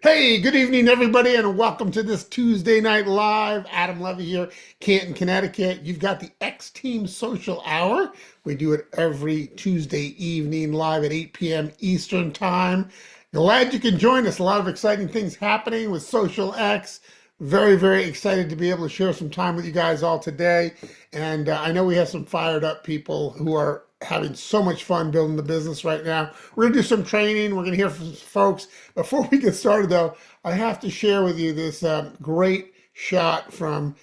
Hey, good evening, everybody, and welcome to this Tuesday Night Live. Adam Levy here, Canton, Connecticut. You've got the X Team Social Hour. We do it every Tuesday evening live at 8 p.m. Eastern Time. Glad you can join us. A lot of exciting things happening with Social X. Very, very excited to be able to share some time with you guys all today. And I know we have some fired up people who are having so much fun building the business right now. We're going to do some training. We're going to hear from folks. Before we get started, though, I have to share with you this great shot from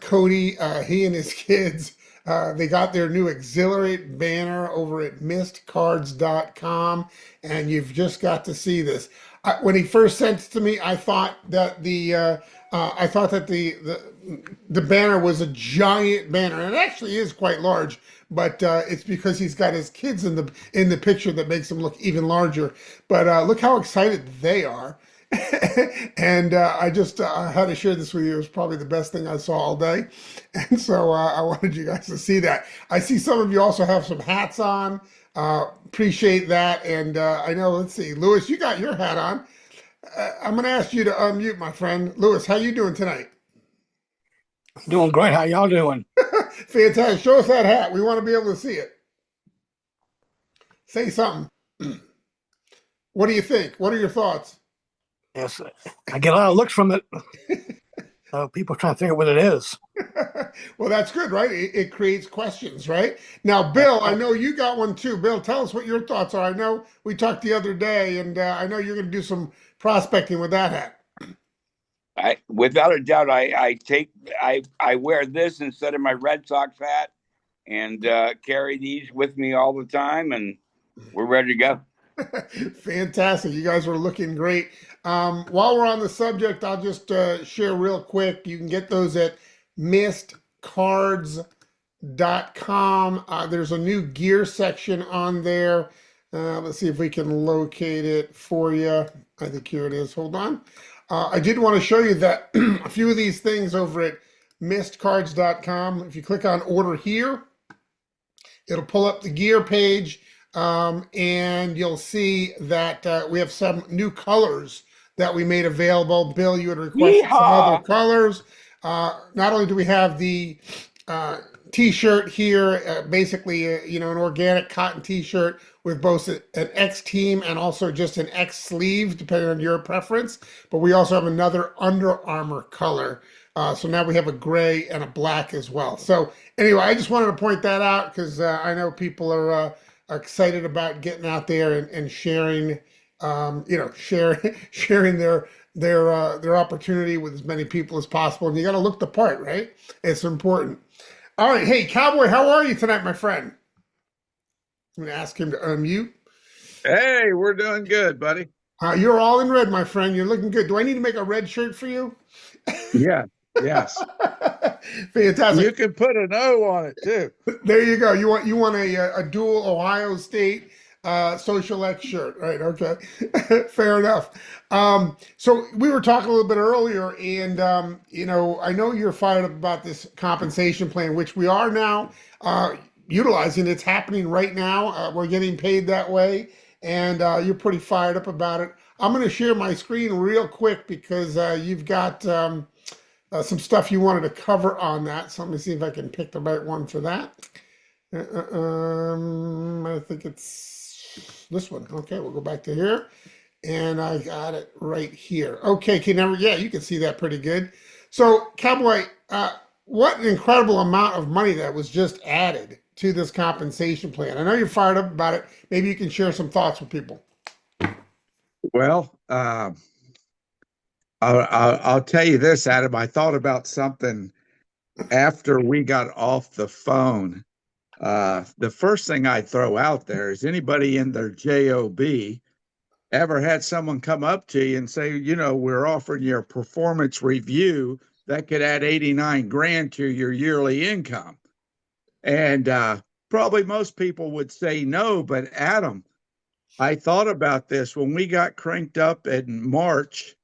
Cody. He and his kids, they got their new Exhilarate banner over at mistcards.com, and you've just got to see this. When he first sent it to me, I thought that the banner was a giant banner, and it actually is quite large. But it's because he's got his kids in the picture that makes him look even larger. But look how excited they are. And I just had to share this with you. It was probably the best thing I saw all day. And so I wanted you guys to see that. I see some of you also have some hats on. Appreciate that. And I know, let's see, Lewis, you got your hat on. I'm going to ask you to unmute, my friend. Lewis, how you doing tonight? Doing great. How y'all doing? Fantastic. Show us that hat. We want to be able to see it. Say something. What do you think? What are your thoughts? Yes, I get a lot of looks from it. People trying to figure out what it is. Well, that's good, right? It creates questions, right? Now, Bill, I know you got one too. Bill, tell us what your thoughts are. I know we talked the other day, and I know you're going to do some prospecting with that hat. Without a doubt, I wear this instead of my Red Sox hat, and carry these with me all the time, and we're ready to go. Fantastic. You guys are looking great. While we're on the subject, I'll just share real quick. You can get those at mistcards.com. There's a new gear section on there. Let's see if we can locate it for you. I think here it is. Hold on. I did want to show you that a few of these things over at mistcards.com. If you click on order here, it'll pull up the gear page, and you'll see that we have some new colors that we made available. Bill, you had requested some other colors. Not only do we have the t-shirt here, basically, an organic cotton t-shirt with both an X team and also just an X sleeve, depending on your preference. But we also have another Under Armour color. So now we have a gray and a black as well. So anyway, I just wanted to point that out because I know people are excited about getting out there and sharing, sharing their opportunity with as many people as possible. And you got to look the part, right? It's important. All right. Hey, Cowboy, how are you tonight, my friend? I'm going to ask him to unmute. Hey, we're doing good, buddy. You're all in red, my friend. You're looking good. Do I need to make a red shirt for you? Yeah, yes. Fantastic. You can put an O on it too. There you go. You want a dual Ohio State Social X shirt, right? Okay, fair enough. So we were talking a little bit earlier, and I know you're fired up about this compensation plan, which we are now utilizing. It's happening right now. We're getting paid that way, and you're pretty fired up about it. I'm going to share my screen real quick because you've got some stuff you wanted to cover on that. So let me see if I can pick the right one for that. I think it's this one. Okay, we'll go back to here. And I got it right here. Okay, you can see that pretty good. So, Cowboy, what an incredible amount of money that was just added to this compensation plan. I know you're fired up about it. Maybe you can share some thoughts with people. Well, I'll tell you this, Adam. I thought about something after we got off the phone. The first thing I throw out there is anybody in their job ever had someone come up to you and say, we're offering you a performance review that could add 89 grand to your yearly income. And probably most people would say no, but Adam, I thought about this when we got cranked up in March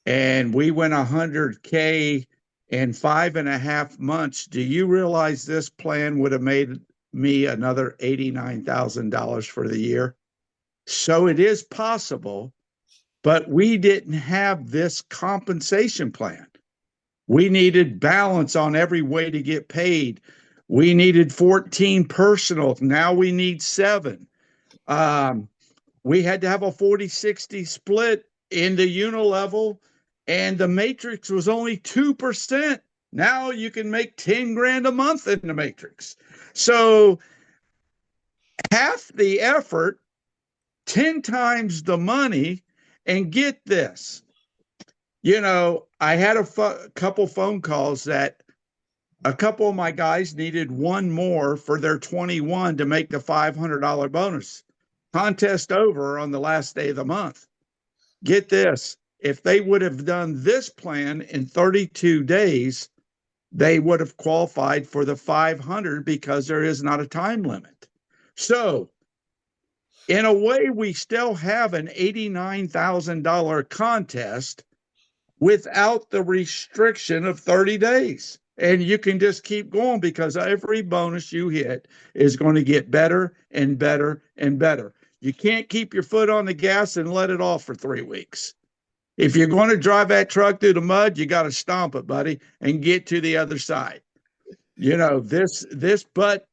and we went 100K in 5.5 months. Do you realize this plan would have made me another $89,000 for the year? So it is possible but we didn't have this compensation plan. We needed balance on every way to get paid. We needed 14 personal. Now we need 7. We had to have a 40-60 split in the unilevel, and the matrix was only 2%. Now you can make 10 grand a month in the matrix. So half the effort, 10 times the money, and get this. I had a couple phone calls that a couple of my guys needed one more for their 21 to make the $500 bonus. Contest over on the last day of the month. Get this. If they would have done this plan in 32 days, they would have qualified for the 500 because there is not a time limit. So in a way, we still have an $89,000 contest without the restriction of 30 days. And you can just keep going because every bonus you hit is going to get better and better and better. You can't keep your foot on the gas and let it off for 3 weeks. If you're going to drive that truck through the mud, you got to stomp it, buddy, and get to the other side. But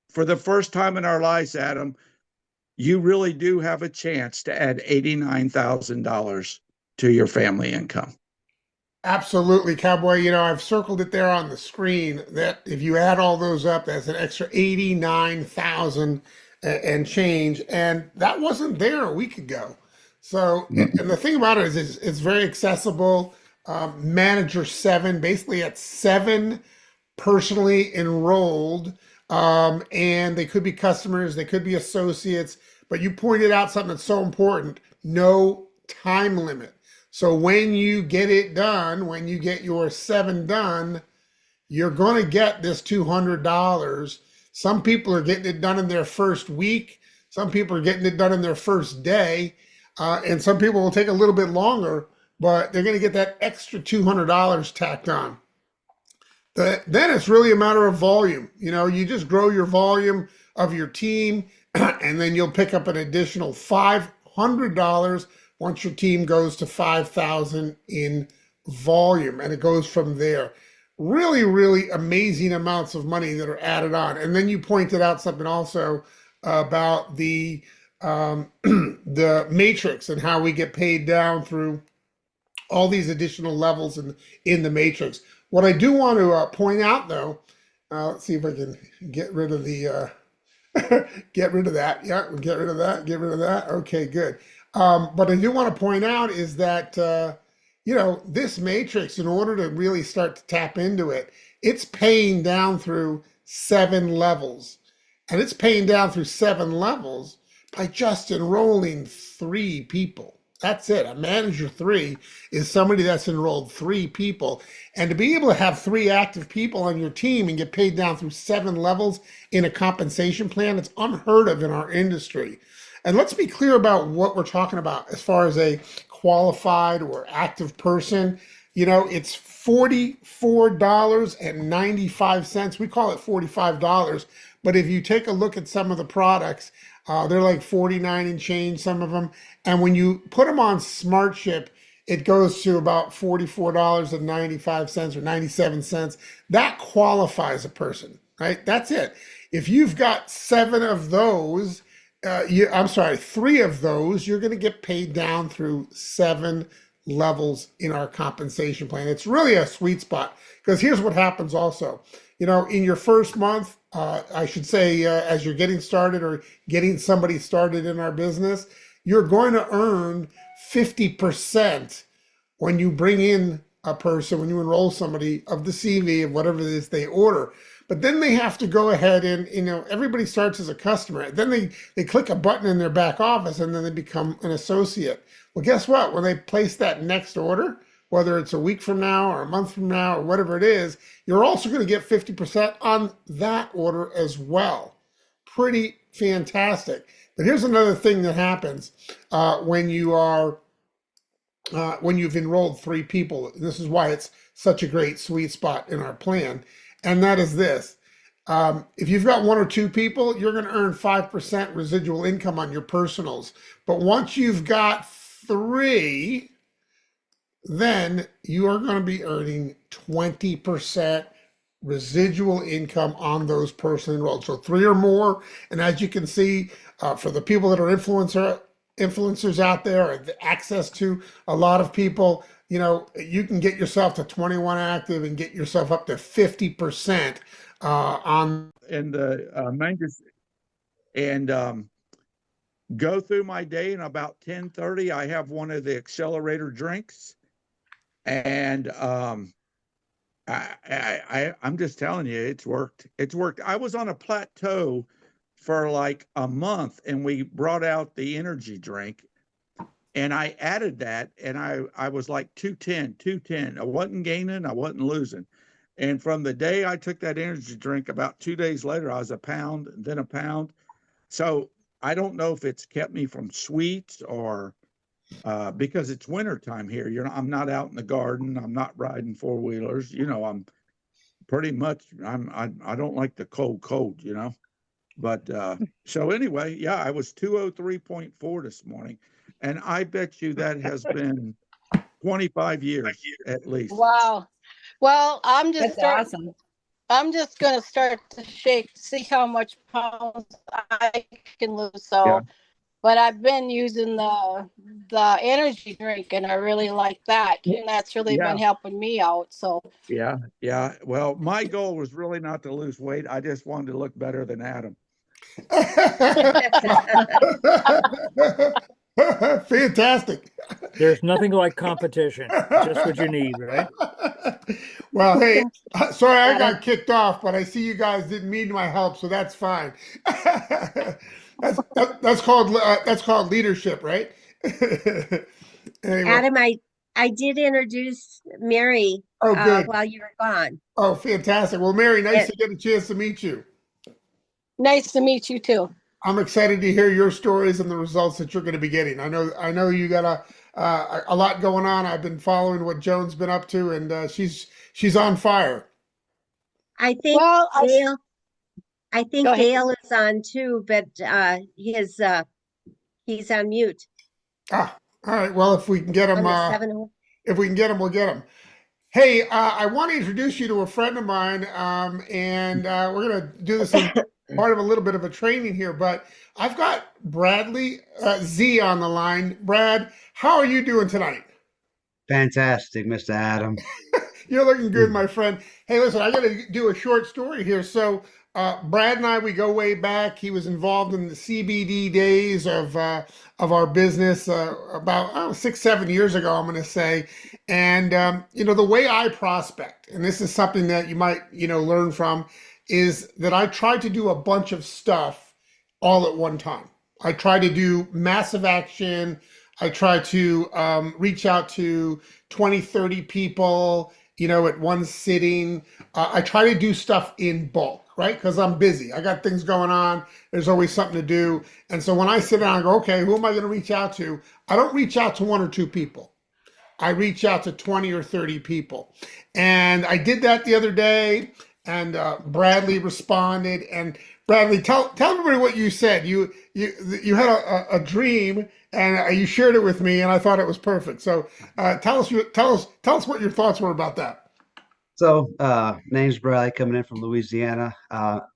for the first time in our lives, Adam, you really do have a chance to add $89,000 to your family income. Absolutely, Cowboy. I've circled it there on the screen that if you add all those up, that's an extra 89,000 and change. And that wasn't there a week ago. So, and the thing about it is it's very accessible. Manager 7, basically at 7 personally enrolled. And they could be customers, they could be associates, but you pointed out something that's so important: no time limit. So when you get it done, when you get your 7 done, you're going to get this $200. Some people are getting it done in their first week. Some people are getting it done in their first day. And some people will take a little bit longer, but they're going to get that extra $200 tacked on. Then it's really a matter of volume. You just grow your volume of your team, and then you'll pick up an additional $500 once your team goes to 5,000 in volume, and it goes from there. Really, really amazing amounts of money that are added on. And then you pointed out something also about the the matrix and how we get paid down through all these additional levels in the matrix. What I do want to point out, though, let's see if I can get rid of the get rid of that. Yeah, get rid of that. Get rid of that. Okay, good. But I do want to point out is that, this matrix, in order to really start to tap into it, it's paying down through 7 levels. And it's paying down through 7 levels by just enrolling 3 people. That's it. A manager 3 is somebody that's enrolled 3 people. And to be able to have 3 active people on your team and get paid down through 7 levels in a compensation plan, it's unheard of in our industry. And let's be clear about what we're talking about as far as a qualified or active person. It's $44.95. We call it $45. But if you take a look at some of the products, they're like 49 and change, some of them. And when you put them on SmartShip, it goes to about $44.95 or 97 cents. That qualifies a person, right? That's it. If you've got 7 of those, 3 of those, you're going to get paid down through 7 levels in our compensation plan. It's really a sweet spot because here's what happens also. In your first month, I should say, as you're getting started or getting somebody started in our business, you're going to earn 50% when you bring in a person, when you enroll somebody, of the CV of whatever it is they order. But then they have to go ahead and, everybody starts as a customer. Then they click a button in their back office and then they become an associate. Well, guess what? When they place that next order, whether it's a week from now or a month from now or whatever it is, you're also going to get 50% on that order as well. Pretty fantastic. But here's another thing that happens when you've enrolled 3 people. This is why it's such a great sweet spot in our plan. And that is this. If you've got 1 or 2 people, you're going to earn 5% residual income on your personals. But once you've got three, then you are going to be earning 20% residual income on those personally enrolled. So three or more. And as you can see, for the people that are influencers out there, or the access to a lot of people, you can get yourself to 21 active and get yourself up to 50% on. And the managers and go through my day, and about 10:30 I have one of the accelerator drinks, and I'm just telling you, it's worked. It's worked. I was on a plateau for like a month, and we brought out the energy drink, and I added that, and I was like 210. I wasn't gaining, I wasn't losing. And from the day I took that energy drink, about 2 days later, I was a pound, then a pound. So I don't know if it's kept me from sweets or because it's wintertime here. I'm not out in the garden. I'm not riding four-wheelers. I'm pretty much, I don't like the cold, But so anyway, yeah, I was 203.4 this morning. And I bet you that has been 25 years at least. Wow. Well, That's awesome. I'm just gonna start to shake to see how much pounds I can lose. So, Yeah. but I've been using the energy drink, and I really like that, and that's really Yeah. been helping me out. So, Yeah. Yeah. Well, my goal was really not to lose weight. I just wanted to look better than Adam. Fantastic. There's nothing like competition. Just what you need, right? Well, hey, sorry I got kicked off, but I see you guys didn't need my help, so that's fine. That's called leadership, right? Anyway. Adam, I did introduce Mary Oh, good. while you were gone. Oh, fantastic. Well, Mary, nice to get a chance to meet you. nice to meet you too. I'm excited to hear your stories and the results that you're going to be getting. I know you got a lot going on. I've been following what Joan's been up to, and she's on fire. I think Well, Dale. I think Go ahead. Dale is on too, but he's on mute. Ah, all right. Well, if we can get him, On the 7 if we can get him, we'll get him. Hey, I want to introduce you to a friend of mine, and we're going to do this as part of a little bit of a training here. But I've got Bradley Z on the line. Brad, how are you doing tonight? Fantastic, Mr. Adam. You're looking good, my friend. Hey, listen, I got to do a short story here. So, Brad and I, we go way back. He was involved in the CBD days of our business about 6-7 years ago, I'm going to say. And the way I prospect, and this is something that you might learn from, is that I try to do a bunch of stuff all at one time. I try to do massive action. I try to reach out to 20, 30 people, at one sitting. I try to do stuff in bulk, right? Because I'm busy. I got things going on. There's always something to do. And so when I sit down and go, okay, who am I going to reach out to? I don't reach out to 1 or 2 people. I reach out to 20 or 30 people. And I did that the other day, and Bradley responded. And Bradley, tell everybody what you said. You had a dream, and you shared it with me, and I thought it was perfect. So tell us what your thoughts were about that. So, name's Bradley, coming in from Louisiana.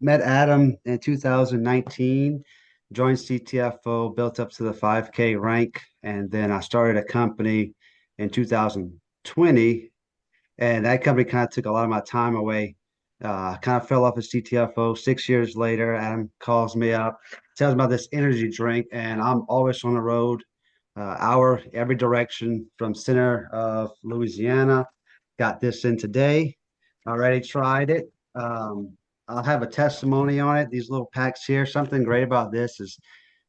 Met Adam in 2019, joined CTFO, built up to the 5K rank, and then I started a company in 2020, and that company kind of took a lot of my time away. Kind of fell off as CTFO. 6 years later, Adam calls me up, tells me about this energy drink, and I'm always on the road, hour every direction from center of Louisiana. Got this in today. Already tried it. I'll have a testimony on it. These little packs here. Something great about this is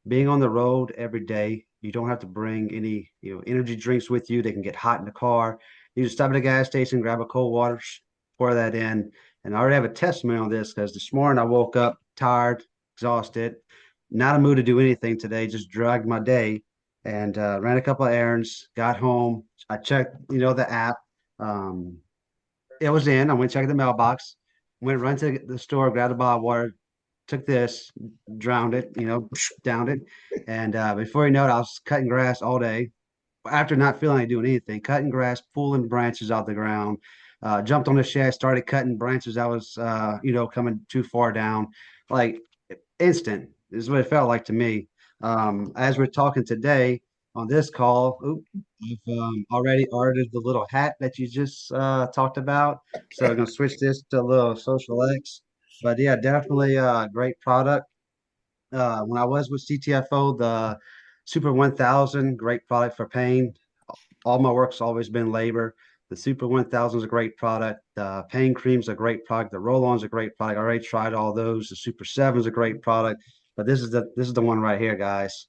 being on the road every day. You don't have to bring any energy drinks with you. They can get hot in the car. You just stop at a gas station, grab a cold water, pour that in. And I already have a testimony on this because this morning I woke up tired, exhausted, not in a mood to do anything today. Just dragged my day and ran a couple of errands. Got home. I checked, the app. It was in. I went checked the mailbox. Went right to the store, grabbed a bottle of water, took this, drowned it, downed it. And before you know it, I was cutting grass all day. after not feeling like doing anything, cutting grass, pulling branches out the ground, jumped on the shed, started cutting branches that was, coming too far down, like instant is what it felt like to me. As we're talking today on this call, I've already ordered the little hat that you just talked about. So I'm gonna switch this to a little Social X. But yeah, definitely a great product. When I was with CTFO, the Super 1000, great product for pain. All my work's always been labor. The Super 1000 is a great product. The pain cream's a great product. The roll-on's a great product. I already tried all those. The Super 7 is a great product. But this is the one right here, guys.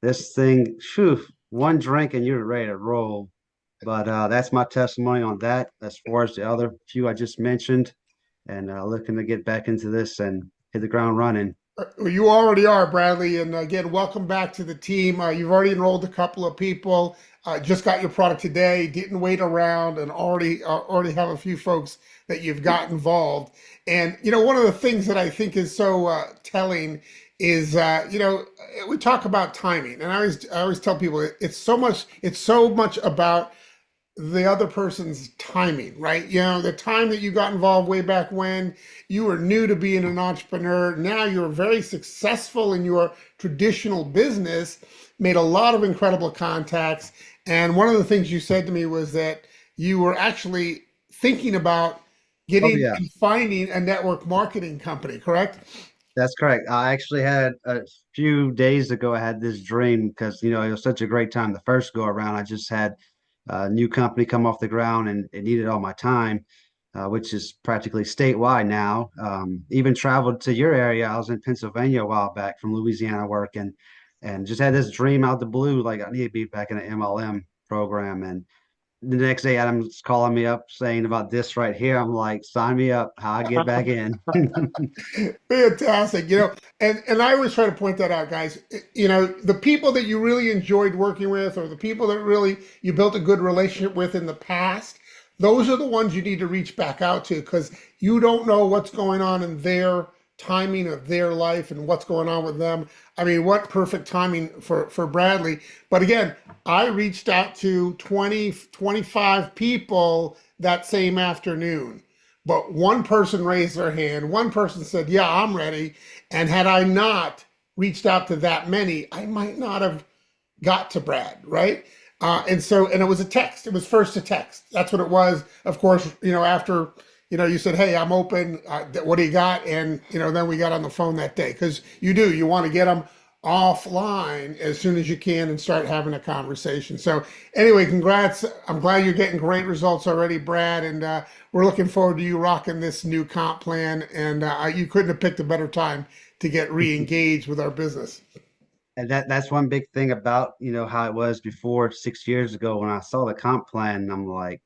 This thing, phew, one drink and you're ready to roll. But that's my testimony on that. As far as the other few I just mentioned, and looking to get back into this and hit the ground running. Well, you already are, Bradley. And again, welcome back to the team. You've already enrolled a couple of people. Just got your product today. Didn't wait around, and already have a few folks that you've got involved. And one of the things that I think is so telling is we talk about timing, and I always tell people it's so much about the other person's timing, right? The time that you got involved way back when you were new to being an entrepreneur. Now you're very successful in your traditional business, made a lot of incredible contacts. And one of the things you said to me was that you were actually thinking about Oh getting yeah. and finding a network marketing company, correct? That's correct. I actually had a few days ago, I had this dream because, it was such a great time the first go around. I just had a new company come off the ground and it needed all my time, which is practically statewide now. Even traveled to your area. I was in Pennsylvania a while back from Louisiana working and just had this dream out the blue, like I need to be back in an MLM program. And the next day, Adam's calling me up saying about this right here. I'm like, sign me up, how I get back in. Fantastic. And I always try to point that out, guys. The people that you really enjoyed working with, or the people that really you built a good relationship with in the past, those are the ones you need to reach back out to, because you don't know what's going on in their timing of their life and what's going on with them. I mean, what perfect timing for Bradley. But again, I reached out to 20, 25 people that same afternoon. But one person raised their hand. One person said, "Yeah, I'm ready." And had I not reached out to that many, I might not have got to Brad, right? And it was a text. It was first a text. That's what it was. Of course, after you said, "Hey, I'm open. What do you got?" And then we got on the phone that day, because you want to get them offline as soon as you can and start having a conversation. So anyway, congrats. I'm glad you're getting great results already, Brad, and we're looking forward to you rocking this new comp plan. And you couldn't have picked a better time to get re-engaged with our business. And that's one big thing about, how it was before 6 years ago when I saw the comp plan. And I'm like,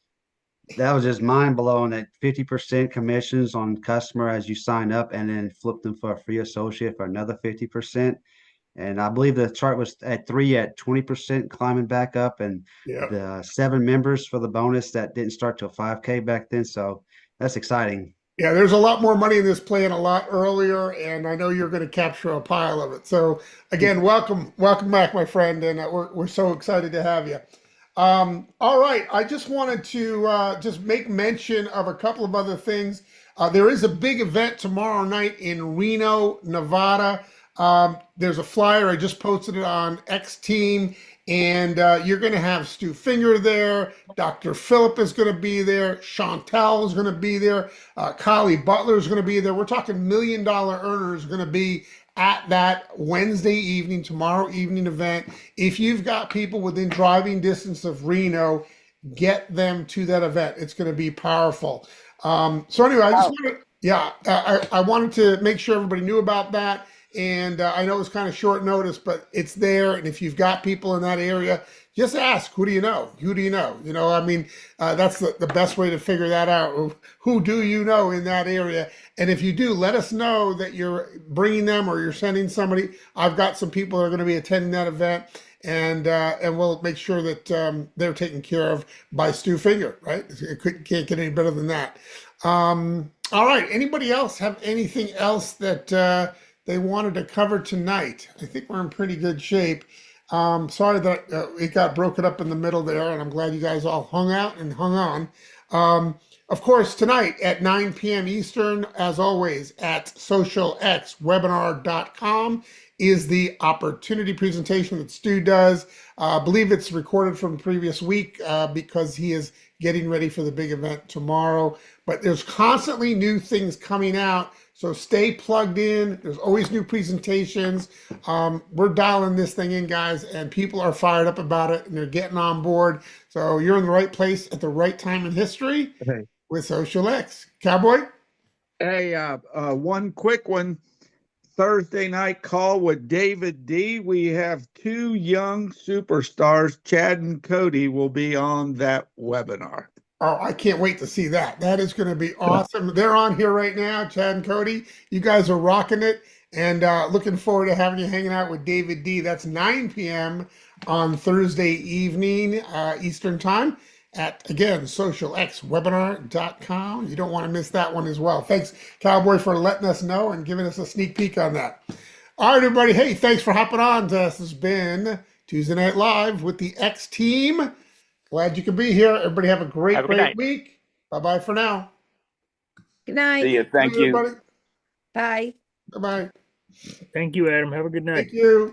that was just mind blowing that 50% commissions on customer as you sign up and then flip them for a free associate for another 50%. And I believe the chart was at 20% climbing back up, and Yeah. the 7 members for the bonus that didn't start till 5K back then. So that's exciting. Yeah, there's a lot more money in this plan a lot earlier, and I know you're going to capture a pile of it. So again, welcome back, my friend, and we're so excited to have you. All right, I just wanted to just make mention of a couple of other things. There is a big event tomorrow night in Reno, Nevada. There's a flyer. I just posted it on X Team, and you're going to have Stu Finger there. Dr. Phillip is going to be there. Chantel is going to be there. Kylie Butler is going to be there. We're talking $1 million earners going to be at that Wednesday evening, tomorrow evening event. If you've got people within driving distance of Reno, get them to that event. It's going to be powerful. So anyway, I wanted to make sure everybody knew about that. And I know it's kind of short notice, but it's there. And if you've got people in that area, just ask, who do you know? Who do you know? That's the best way to figure that out. Who do you know in that area? And if you do, let us know that you're bringing them or you're sending somebody. I've got some people that are going to be attending that event, and we'll make sure that they're taken care of by Stu Finger, right? Can't get any better than that. All right. Anybody else have anything else that they wanted to cover tonight? I think we're in pretty good shape. Sorry that it got broken up in the middle there, and I'm glad you guys all hung out and hung on. Um, of course, tonight at 9 p.m. Eastern, as always, at socialxwebinar.com is the opportunity presentation that Stu does. I believe it's recorded from the previous week because he is getting ready for the big event tomorrow. But there's constantly new things coming out, so stay plugged in. There's always new presentations. We're dialing this thing in, guys, and people are fired up about it, and they're getting on board. So you're in the right place at the right time in history Hey, with Social X. Cowboy? hey, one quick one. Thursday night call with David D. We have two young superstars, Chad and Cody, will be on that webinar. Oh, I can't wait to see that. That is going to be awesome. They're on here right now, Chad and Cody. You guys are rocking it, and looking forward to having you hanging out with David D. That's 9 p.m. on Thursday evening Eastern Time at, again, socialxwebinar.com. You don't want to miss that one as well. Thanks, Cowboy, for letting us know and giving us a sneak peek on that. All right, everybody. Hey, thanks for hopping on to us. This has been Tuesday Night Live with the X Team. Glad you could be here. Everybody have a great, Have a good great night. week. Bye-bye for now. Good night. See you. Thank Bye, you. everybody. Bye. Bye-bye. Thank you, Adam. Have a good night. Thank you.